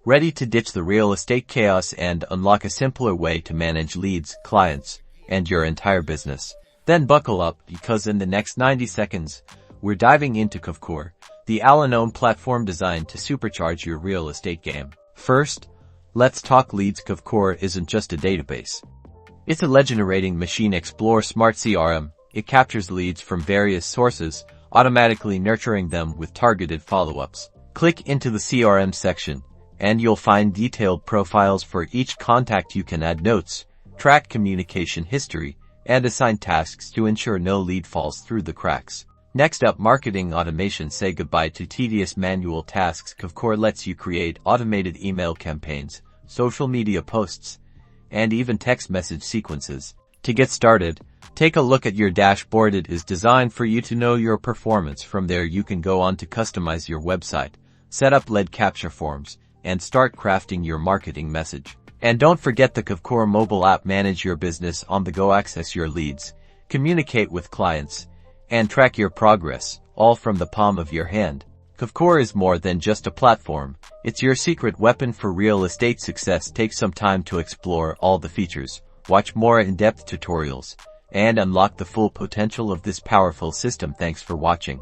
Ready to ditch the real estate chaos and unlock a simpler way to manage leads, clients, and your entire business? Then buckle up, because in the next 90 seconds, we're diving into Kvcore, the all-in-one platform designed to supercharge your real estate game. First, let's talk leads. Kvcore isn't just a database. It's a lead-generating machine explorer smart CRM. It captures leads from various sources, automatically nurturing them with targeted follow-ups. Click into the CRM section, and you'll find detailed profiles for each contact. You can add notes, track communication history, and assign tasks to ensure no lead falls through the cracks. Next up, marketing automation. Say goodbye to tedious manual tasks. Kvcore lets you create automated email campaigns, social media posts, and even text message sequences. To get started, take a look at your dashboard. It is designed for you to know your performance. From there, you can go on to customize your website, set up lead capture forms, and start crafting your marketing message. And don't forget the Kvcore mobile app. Manage your business on the go, access your leads, communicate with clients, and track your progress, all from the palm of your hand. Kvcore is more than just a platform. It's your secret weapon for real estate success. Take some time to explore all the features, watch more in-depth tutorials, and unlock the full potential of this powerful system. Thanks for watching.